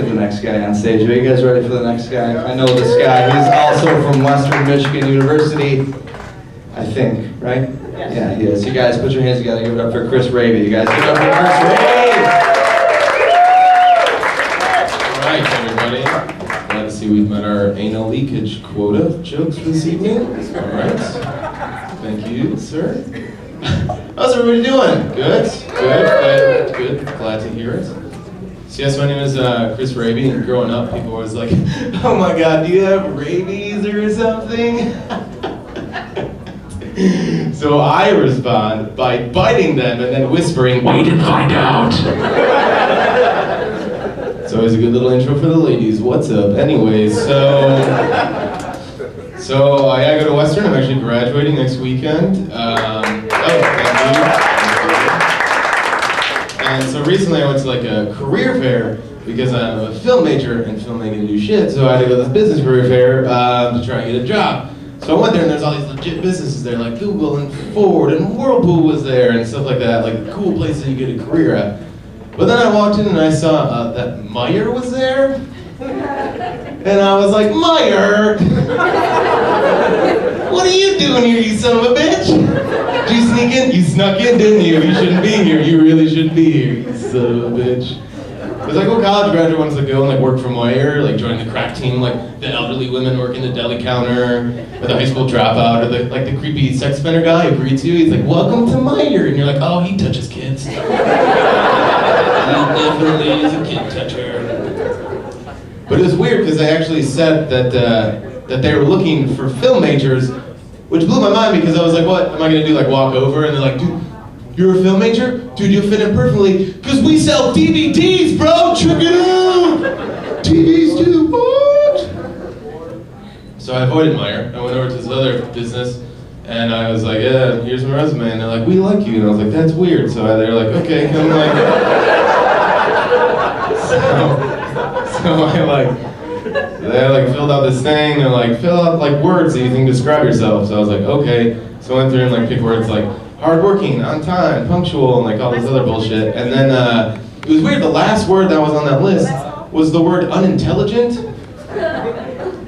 The next guy on stage. Are you guys ready for the next guy? I know this guy. He's also from Western Michigan University, I think, right? Yes. Yeah, he is. You guys put your hands together. Give it up for Chris Raby. You guys give it up for Chris Raby. All right, everybody. Glad to see we've met our anal leakage quota of jokes this evening. All right. Thank you, sir. How's everybody doing? Good? Good. Glad to hear it. So yes, my name is Chris Raby, and growing up, people were always like, oh my god, do you have rabies or something? So I respond by biting them and then whispering, wait and find out. It's always a good little intro for the ladies. What's up? Anyways, so I go to Western. I'm actually graduating next weekend. Thank you. And so recently I went to like a career fair because I'm a film major and film ain't gonna do shit, so I had to go to this business career fair to try and get a job. So I went there and there's all these legit businesses there, like Google and Ford and Whirlpool was there and stuff like that, like cool places you get a career at. But then I walked in and I saw that Meyer was there, and I was like, Meyer! What are you doing here, you son of a bitch? Did you sneak in? You snuck in, didn't you? You shouldn't be here. You really shouldn't be here, you son of a bitch. It's like what college graduate wants to go and like work for Meyer, like join the crack team, like the elderly women working the deli counter, or the high school dropout, or the creepy sex offender guy who greets you. He's like, welcome to Meyer, and you're like, oh, he touches kids. He definitely is a kid toucher. But it was weird because they actually said that they were looking for film majors, which blew my mind because I was like, what am I gonna do? Like walk over and they're like, dude, you're a film major? Dude, you'll fit in perfectly because we sell DVDs, bro. Check it out. TVs do what? So I avoided Meyer. I went over to this other business and I was like, yeah, here's my resume. And they're like, we like you. And I was like, that's weird. So they're like, okay. And I'm like, they filled out this thing, they're like, fill out like words that you think describe yourself. So I was like, okay. So I went through and like picked words like hardworking, on time, punctual, and like all this other bullshit. And then it was weird, the last word that was on that list was the word unintelligent.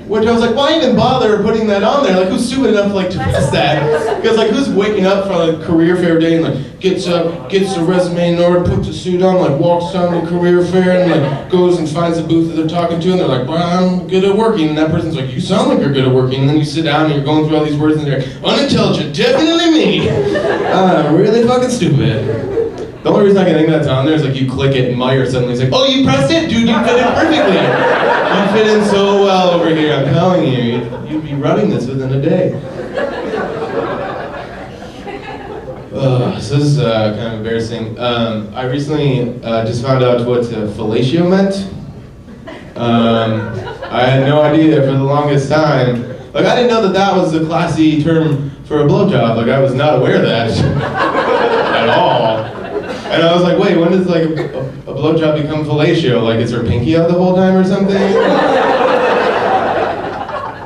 Which I was like, why even bother putting that on there? Like, who's stupid enough like to miss that? Because like, who's waking up from a career fair day and like gets up, gets the resume in order, puts the suit on, like walks down the career fair and like goes and finds the booth that they're talking to, and they're like, well, I'm good at working. And that person's like, you sound like you're good at working. And then you sit down and you're going through all these words and they're like, unintelligent, definitely me. Really fucking stupid. The only reason I can think that's on there is like you click it and Meyer suddenly is like, oh, you pressed it? Dude, you fit in perfectly. You fit in so well over here, I'm telling you. You'd be running this within a day. So this is kind of embarrassing. I recently just found out what fellatio meant. I had no idea for the longest time. Like, I didn't know that was a classy term for a blowjob. Like, I was not aware of that at all. And I was like, wait, when does like a blowjob become fellatio? Like, is her pinky out the whole time or something?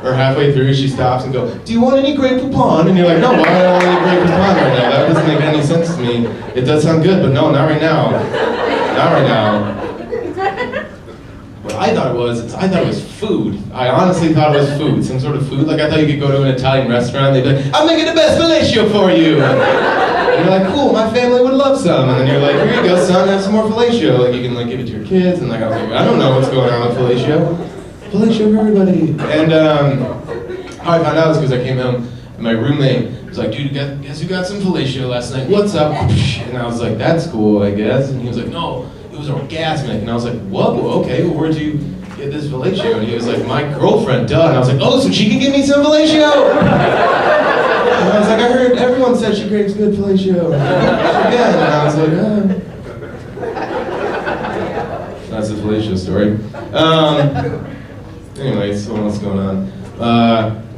Or halfway through, she stops and goes, do you want any Grey Poupon? And you're like, no, why do I want any Grey Poupon right now? That doesn't make any sense to me. It does sound good, but no, not right now. Not right now. What I thought it was food. I honestly thought it was food, some sort of food. Like, I thought you could go to an Italian restaurant, they'd be like, I'm making the best fellatio for you. And you're like, cool, my family would love some. And then you're like, here you go, son, have some more fellatio. Like, you can like give it to your kids. And like, I was like, I don't know what's going on with fellatio. Fellatio for everybody. And how I found out was because I came home and my roommate was like, dude, guess who got some fellatio last night? What's up? And I was like, that's cool, I guess. And he was like, no, it was orgasmic. And I was like, whoa, okay, well, where'd you get this fellatio? And he was like, my girlfriend, duh. And I was like, oh, so she can give me some fellatio? And I was like, I heard everyone said she craves good fellatio. Yeah, and I was like, That's a fellatio story. Anyways, what else is going on?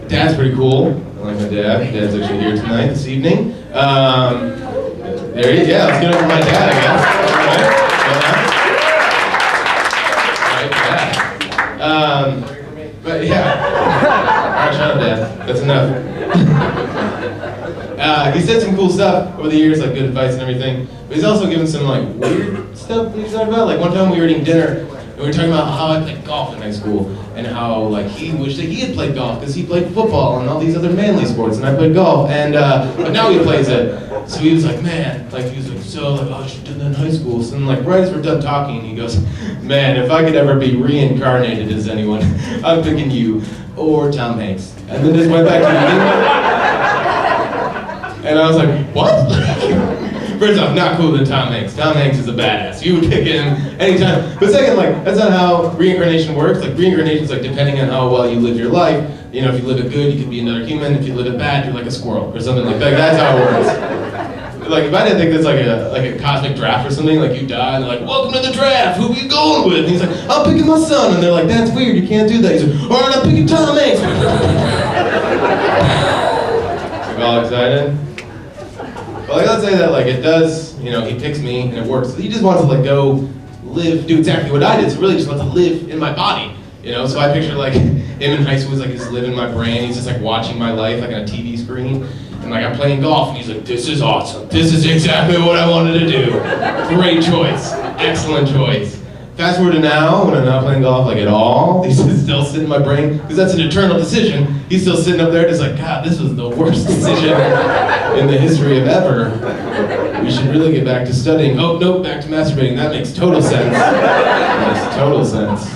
Dad's pretty cool. I like my dad. Dad's actually here tonight, this evening. There he is. Yeah, let's get over my dad, I guess. But yeah. Alright, shut up, Dad. That's enough. He said some cool stuff over the years, like good advice and everything. But he's also given some like weird stuff that he's talking about. Like one time we were eating dinner, And we were talking about how I played golf in high school, and how like he wished that he had played golf because he played football and all these other manly sports, and I played golf, and but now he plays it. So he was like, man, like he was like, so like, oh, I should have done that in high school. So then like right as we're done talking, he goes, man, if I could ever be reincarnated as anyone, I'm picking you or Tom Hanks. And then just went back to eating. And I was like, what? First off, not cooler than Tom Hanks. Tom Hanks is a badass. You would pick him anytime. But second, like, that's not how reincarnation works. Like, reincarnation's like depending on how well you live your life. You know, if you live it good, you could be another human. If you live it bad, you're like a squirrel or something like that. That's how it works. Like, if I didn't think that's like a cosmic draft or something, like you die and they're like, welcome to the draft, who are you going with? And he's like, I'm picking my son. And they're like, that's weird, you can't do that. He's like, all right, I'm picking Tom Hanks. Like, all excited? But like, let's say that like it does, you know, he picks me and it works. He just wants to like go live, do exactly what I did. So really just wants to live in my body, you know? So I picture like him in high school, he's like just living in my brain. He's just like watching my life like on a TV screen. And like I'm playing golf and he's like, this is awesome. This is exactly what I wanted to do. Great choice, excellent choice. Fast forward to now, when I'm not playing golf like at all, he's still sitting in my brain, because that's an eternal decision. He's still sitting up there just like, God, this was the worst decision in the history of ever. We should really get back to studying. Oh, no, back to masturbating. That makes total sense. That makes total sense.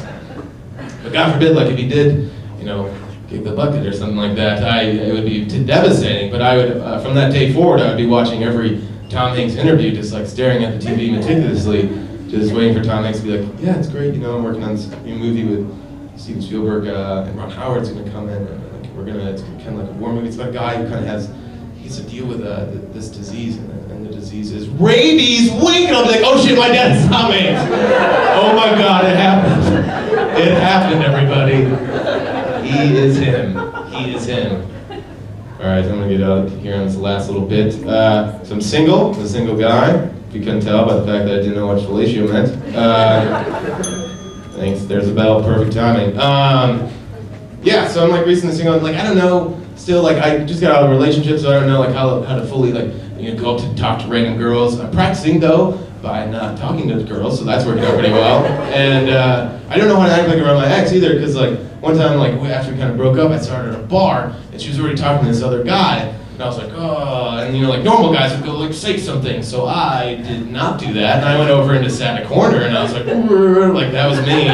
But God forbid, like if he did, you know, kick the bucket or something like that, it would be devastating. But I would, from that day forward, I would be watching every Tom Hanks interview, just like staring at the TV meticulously, just waiting for Tom Hanks to be like, yeah, it's great, you know, I'm working on this new movie with Steven Spielberg, and Ron Howard's gonna come in, and like, it's kind of like a war movie. It's about a guy who kind of has to deal with this disease, and the disease is rabies. Wink, and I'll be like, oh shit, my dad is Tom Hanks. Oh my God, it happened. It happened, everybody. He is him. He is him. All right, I'm gonna get out here on this last little bit. So I'm single. I'm a single guy. If you couldn't tell by the fact that I didn't know what fellatio meant. Thanks. There's a bell. Perfect timing. Yeah. So I'm like recently single. Like I don't know. Still, like I just got out of a relationship, so I don't know like how to fully like go up to talk to random girls. I'm practicing though by not talking to girls, so that's working out pretty well. And I don't know how to act like around my ex either, because like one time like after we kind of broke up, I started at a bar and she was already talking to this other guy. And I was like, oh, and like normal guys would go like say something, so I did not do that, and I went over and just sat in a corner, and I was like that was me.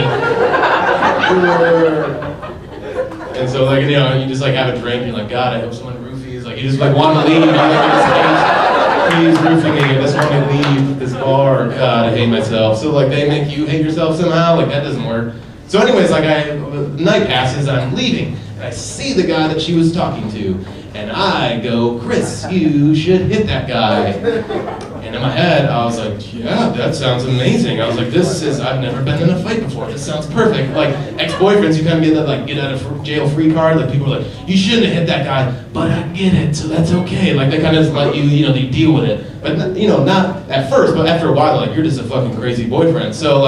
And so like you just like have a drink, and you're like, God, I hope someone roofies, like you just like want to leave, you're like, please roofie me, I just want to leave this bar, God, I hate myself. So like they make you hate yourself somehow, like that doesn't work. So anyways, like the night passes, and I'm leaving, and I see the guy that she was talking to. And I go, Chris, you should hit that guy. And in my head, I was like, yeah, that sounds amazing. I was like, I've never been in a fight before. This sounds perfect. Like, ex-boyfriends, you kind of get that, like, get out of jail free card. Like, people are like, you shouldn't have hit that guy, but I get it, so that's okay. Like, they kind of just let you, they deal with it. But, not at first, but after a while, like, you're just a fucking crazy boyfriend. So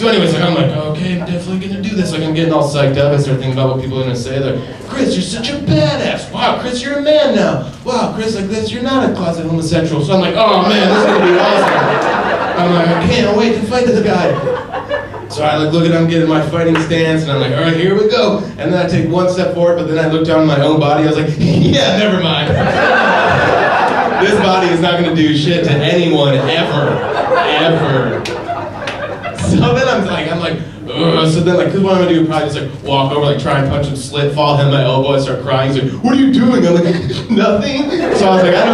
anyways, like, I'm like, okay, I'm definitely gonna do this. Like, I'm getting all psyched up. I start thinking about what people are gonna say. They're like, Chris, you're such a badass. Wow, Chris, you're a man now. Wow, Chris, like this, you're not a closet homosexual. So I'm like, oh man, this is gonna be awesome. I'm like, I can't wait to fight this guy. So I like look at him, get in my fighting stance, and I'm like, all right, here we go. And then I take one step forward, but then I look down at my own body. I was like, yeah, never mind. This body is not gonna do shit to anyone ever. So then I'm like, ugh. So then because what I'm gonna do is probably just like walk over, like try and punch him, slip, fall, hit my elbow, and start crying. He's like, what are you doing? I'm like, nothing. So I was like, I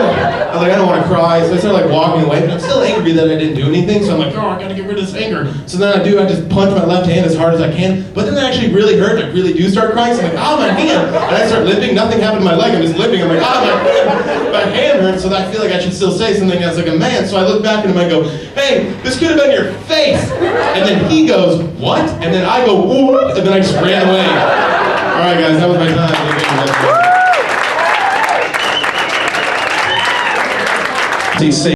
don't want to cry. So I started like walking away, but I'm still angry that I didn't do anything. So I'm like, oh, I gotta get rid of this anger. So then I just punch my left hand as hard as I can. But then it actually really hurt. I really do start crying. So I'm like, oh, my hand. And I start limping. Nothing happened to my leg. I'm just limping. I'm like, oh, my hand hurts. So I feel like I should still say something as like a man. So I look back at him and I go, hey, this could have been your face. And then he goes, what? And then I go, whoop, and then I just ran away. All right, guys, that was my time.